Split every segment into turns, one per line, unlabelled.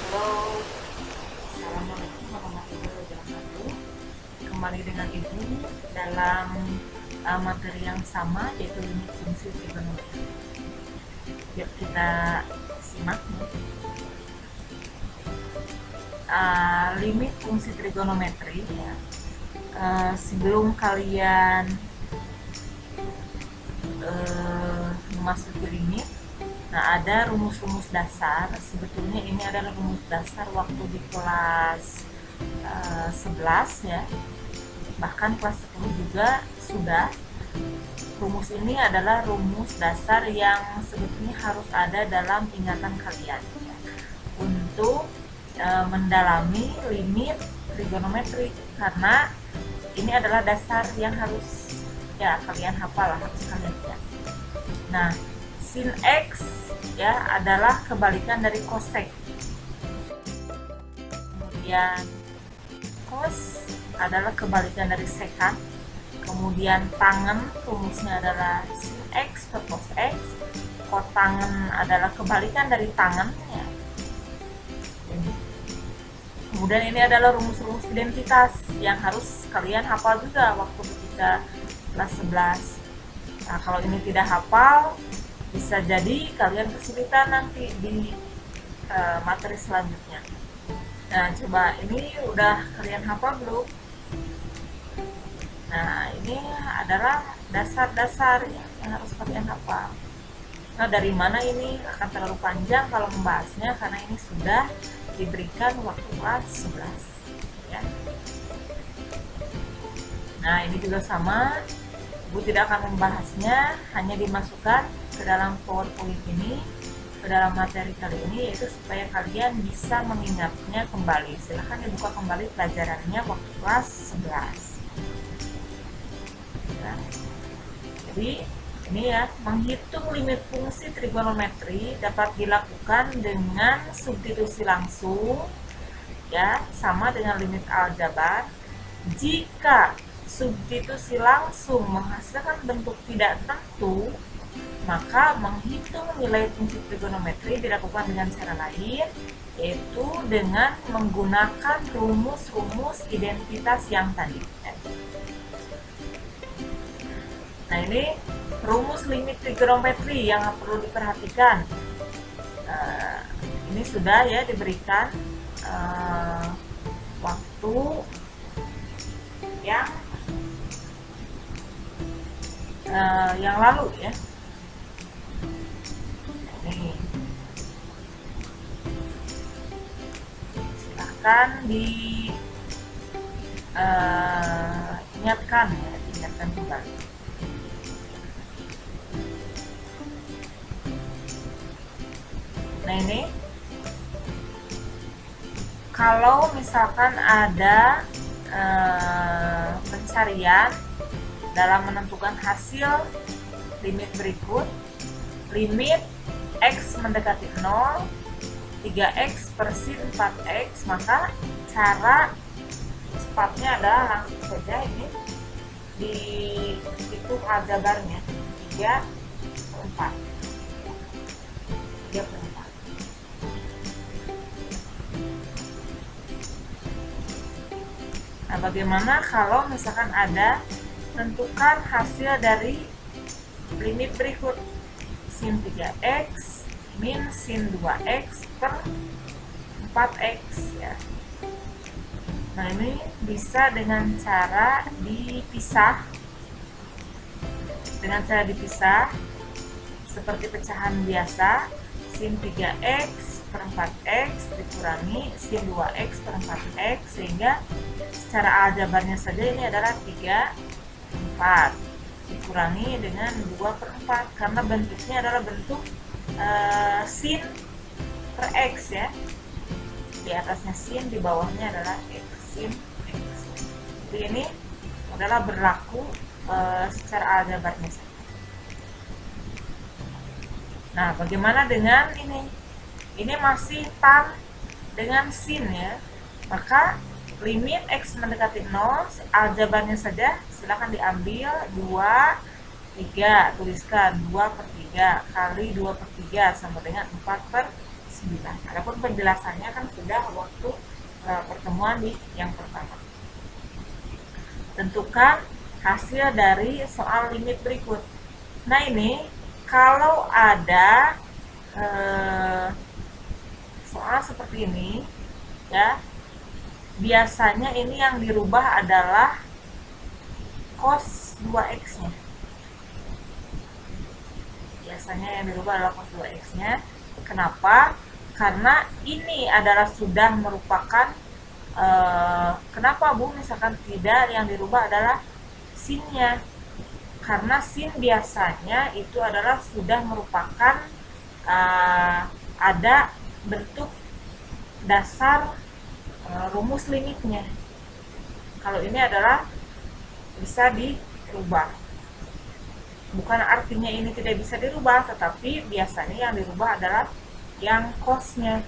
Halo, Assalamualaikum warahmatullahi wabarakatuh. Kembali dengan Ibu dalam materi yang sama, yaitu limit fungsi trigonometri. Yuk kita simak. Limit fungsi trigonometri ya. Sebelum kalian memasuki limit, nah ada rumus-rumus dasar. Sebetulnya ini adalah rumus dasar waktu di kelas 11 ya, bahkan kelas 10 juga sudah. Rumus ini adalah rumus dasar yang sebetulnya harus ada dalam ingatan kalian ya, untuk mendalami limit trigonometri, karena ini adalah dasar yang harus ya kalian hafal, harus kalian lihat. Nah, sin X ya adalah kebalikan dari cosec. Kemudian cos adalah kebalikan dari secant. Kemudian tangen rumusnya adalah sin X per cos X. Kotangen adalah kebalikan dari tangen ya. Kemudian ini adalah rumus-rumus identitas yang harus kalian hafal juga waktu ketika kelas 11. Nah, kalau ini tidak hafal, bisa jadi kalian kesulitan nanti di materi selanjutnya. Nah, coba ini udah kalian hafal belum? Nah, ini adalah dasar-dasar yang harus kalian hafal. Nah, dari mana ini akan terlalu panjang kalau membahasnya, karena ini sudah diberikan waktu kelas 11 ya. Nah, ini juga sama, Ibu tidak akan membahasnya, hanya dimasukkan ke dalam PowerPoint ini, ke dalam materi kali ini, yaitu supaya kalian bisa mengingatnya kembali. Silahkan dibuka kembali pelajarannya waktu kelas 11 ya. Jadi ini ya, menghitung limit fungsi trigonometri dapat dilakukan dengan substitusi langsung ya, sama dengan limit aljabar. Jika substitusi langsung menghasilkan bentuk tidak tentu, maka menghitung nilai fungsi trigonometri dilakukan dengan cara lain, yaitu dengan menggunakan rumus-rumus identitas yang tadi. Nah, ini rumus limit trigonometri yang perlu diperhatikan. Ini sudah ya diberikan waktu yang lalu ya. Ini silahkan diingatkan ya, diingatkan kembali. Nah, ini kalau misalkan ada pencarian dalam menentukan hasil limit berikut, limit X mendekati 0, 3X per sin 4X, maka cara cepatnya adalah langsung saja ini dihitung aljabarnya 3 per 4. 3 per 4. Nah, bagaimana kalau misalkan ada tentukan hasil dari limit berikut, sin 3X min sin 2X per 4X ya. Nah, ini bisa dengan cara dipisah. Dengan cara dipisah seperti pecahan biasa, sin 3X per 4X dikurangi sin 2X per 4X, sehingga secara aljabarnya saja ini adalah 3 per 4 dikurangi dengan 2 per 4, karena bentuknya adalah bentuk sin per X ya. Di atasnya sin, di bawahnya adalah X, sin X. Jadi ini adalah berlaku secara aljabarnya saja. Nah, bagaimana dengan ini? Ini masih tan dengan sin ya. Maka limit X mendekati 0, aljabarnya saja silakan diambil 2, 3, tuliskan 2 per 3 kali 2 per 3 sama dengan 4 per 9. Adapun penjelasannya kan sudah waktu pertemuan di yang pertama. Tentukan hasil dari soal limit berikut. Nah ini kalau ada soal seperti ini ya, biasanya ini yang dirubah adalah cos 2x nya. Biasanya yang dirubah adalah cos 2x nya. Kenapa? Karena ini adalah sudah merupakan kenapa Bu misalkan tidak, yang dirubah adalah sinnya? Karena sin biasanya itu adalah sudah merupakan ada bentuk dasar rumus limitnya. Kalau ini adalah bisa dirubah. Bukan artinya ini tidak bisa dirubah, tetapi biasanya yang dirubah adalah yang cosnya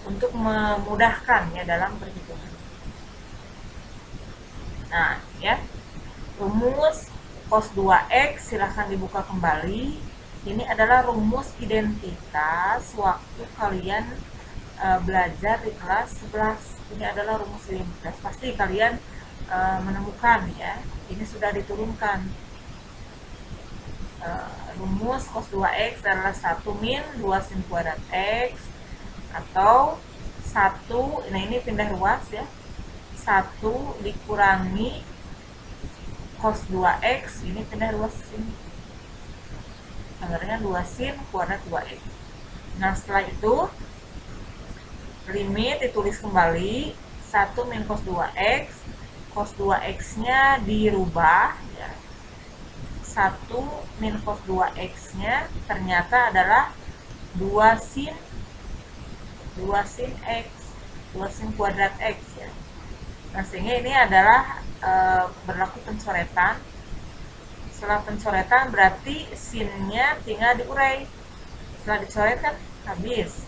untuk memudahkan ya dalam perhitungan. Nah, ya. Rumus cos 2x silahkan dibuka kembali. Ini adalah rumus identitas waktu kalian belajar di kelas 11. Ini adalah rumus identitas. Pasti kalian menemukan ya. Ini sudah diturunkan. Rumus cos 2x adalah 1 min 2 sin kuadrat x, atau 1, nah ini pindah ruas ya, 1 dikurangi cos 2x, ini pindah ruas sini, sama dengan 2 sin kuadrat 2x. Nah setelah itu limit ditulis kembali, 1 min cos 2x, cos 2x nya dirubah ya, 1 min cos 2x nya ternyata adalah 2 sin x, 2 sin kuadrat x ya. Nah sehingga ini adalah berlaku pencoretan. Setelah pencoretan berarti sinnya tinggal diurai. Setelah dicoret kan habis.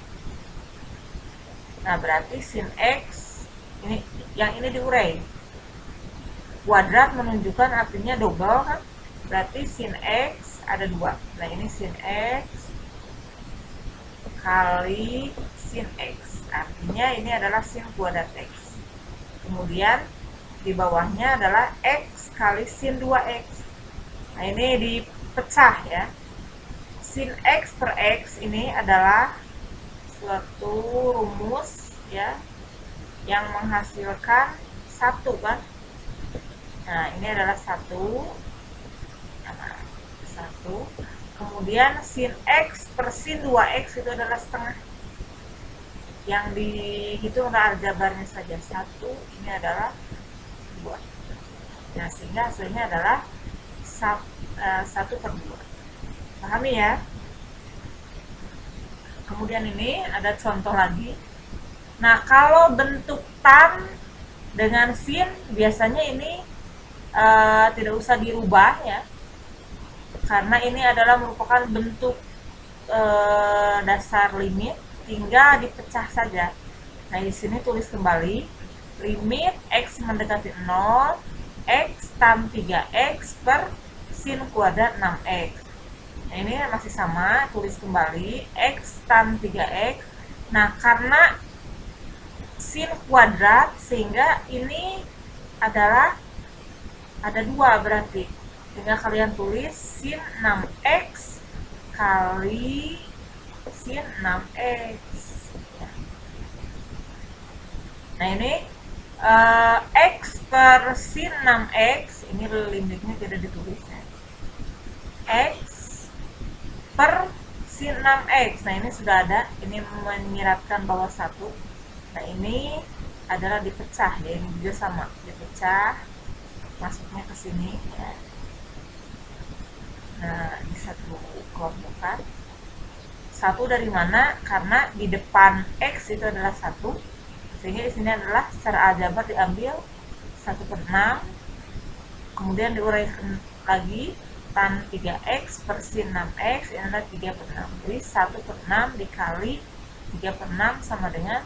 Nah berarti sin x ini, yang ini diurai. Kuadrat menunjukkan artinya double kan. Berarti sin x ada 2. Nah ini sin x kali sin x. Artinya ini adalah sin kuadrat x. Kemudian di bawahnya adalah x kali sin 2x. Nah ini dipecah ya. Sin x per x ini adalah suatu rumus ya yang menghasilkan 1 kan. Nah ini adalah 1. Kemudian sin x per sin 2x itu adalah setengah. Yang dihitung adalah aljabarnya saja 1, ini adalah 2. Nah sehingga hasilnya adalah 1 per 2. Pahami ya? Kemudian ini ada contoh lagi. Nah kalau bentuk tan dengan sin biasanya ini tidak usah dirubah ya, karena ini adalah merupakan bentuk dasar limit, tinggal dipecah saja. Nah di sini tulis kembali limit x mendekati 0, x tan 3x per sin kuadrat 6x. Nah ini masih sama, tulis kembali x tan 3x. Nah karena sin kuadrat sehingga ini adalah ada 2 berarti. Tinggal kalian tulis sin 6x kali sin 6x. Nah ini x per sin 6x, ini limitnya tidak ditulis ya. X per sin 6x. Nah ini sudah ada, ini menyiratkan bahwa 1. Nah ini adalah dipecah ya, ini juga sama, dipecah, masuknya ke sini ya. Nah, di satu kelompokan. 1 dari mana? Karena di depan x itu adalah 1. Sehingga di sini adalah secara aljabar diambil 1 per 6. Kemudian diuraikan lagi tan 3x per sin 6x, ini adalah 3 per 6. Jadi 1 per 6 dikali 3 per 6 sama dengan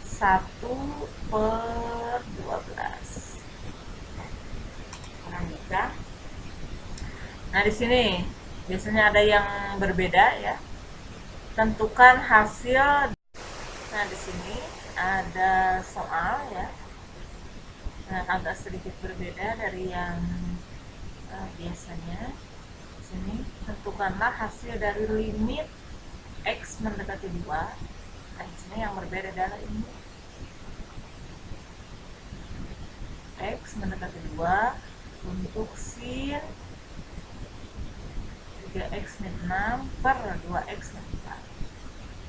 1 per 12. Lanjutkan. Nah di sini biasanya ada yang berbeda ya. Tentukan hasil Nah, di sini ada soal ya. Nah, agak sedikit berbeda dari yang biasanya. Di sini tentukanlah hasil dari limit X mendekati 2. Nah, di sini yang berbeda adalah ini. X mendekati 2 untuk sin 3x min 6 per 2x min 4.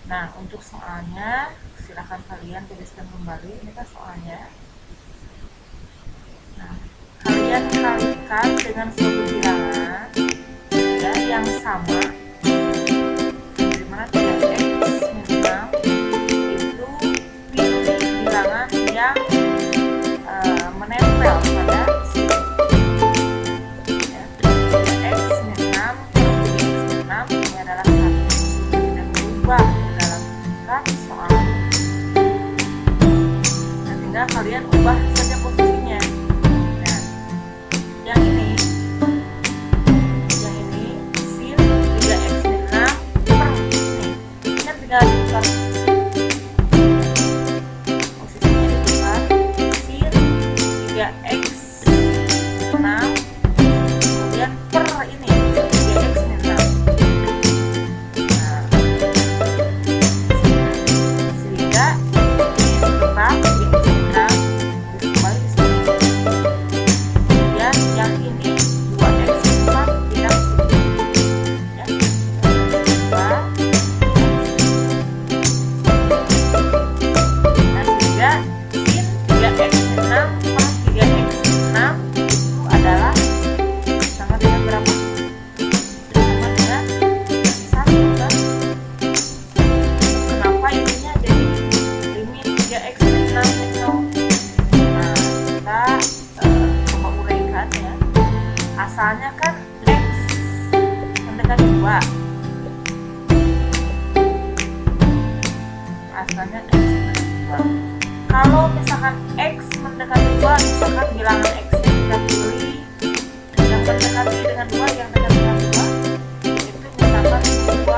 Nah, untuk soalnya silahkan kalian tuliskan kembali. Ini kan soalnya. Nah, kalian kalikan dengan suatu bilangan ya, yang sama, dimana 3x min 6 itu pilih bilangan yang menempel pada sini ya. 3x min 6 per 3x min 6 ini adalah 1, tidak berubah dalam tingkat soal. Nah, tinggal kalian ubah saja posisinya. Nah, yang ini sin 3x min 6 per ini kan tinggal ditukar posisinya, ditukar sin 3x 6 kemudian per ini 3x min 6. Nah, sehingga ini ditukar 3x min 6 kembali di sini. Kemudian yang ini 2x min 4 pindah ke sini ya. Nah, sehingga sin 3x min 6 per 3x min 6 itu adalah sama dengan berapa? Sama dengan 1 kan? Kenapa ininya jadi limit 3x min 6 itu? Nah, kita coba uraikan ya. Asalnya kan x mendekati 2. Asalnya x mendekati 2. Kalau misalkan x mendekati 2, misalkan bilangan x-nya kita pilih yang mendekati dengan 2, yang dekat dengan 2 itu misalkan 2,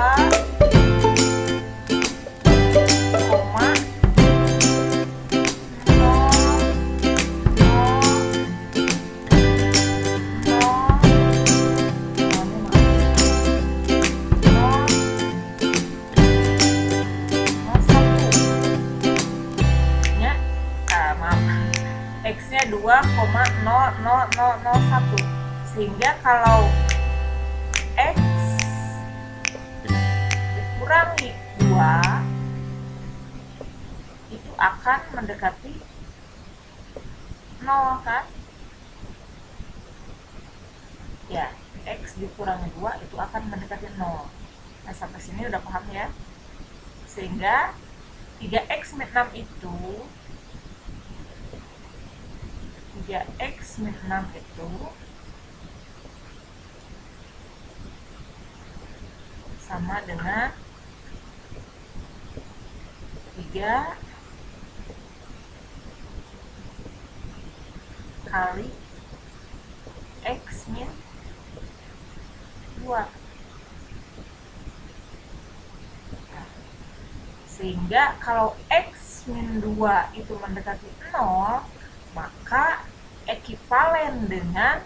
X-nya 2,00001, sehingga kalau X dikurangi 2 itu akan mendekati 0 kan ya. X dikurangi 2 itu akan mendekati 0. Nah, sampai sini udah paham ya. Sehingga 3x min 6 itu 3x min 6 itu sama dengan 3 kali x min 2. Sehingga kalau x min 2 itu mendekati 0, maka ekivalen dengan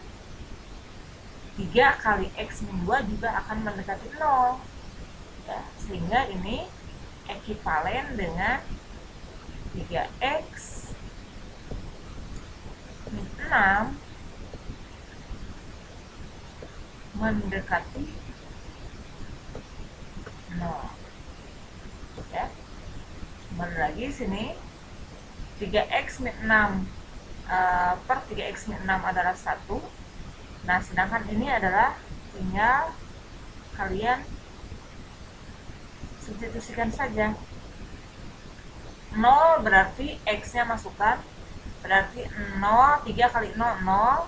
3 kali x min 2 juga akan mendekati 0 ya. Sehingga ini ekivalen dengan 3x min 6 mendekati 0 ya. Kembali lagi sini 3x min 6 per 3x min 6 adalah 1. Nah, sedangkan ini adalah tinggal kalian substitusikan saja. 0 berarti x-nya masukkan, berarti 0, 3 kali 0, 0,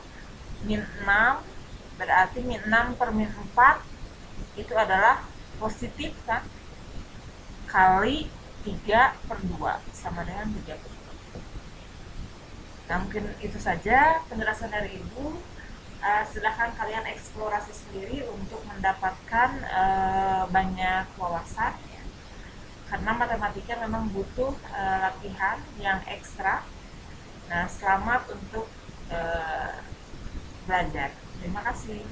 min 6, berarti min 6 per min 4 itu adalah positif kan, kali 3 per 2 sama dengan 3 per 2. Nah, mungkin itu saja penjelasan dari Ibu. Silahkan kalian eksplorasi sendiri untuk mendapatkan banyak wawasan ya. karena matematika memang butuh latihan yang ekstra. Nah, selamat untuk belajar. Terima kasih.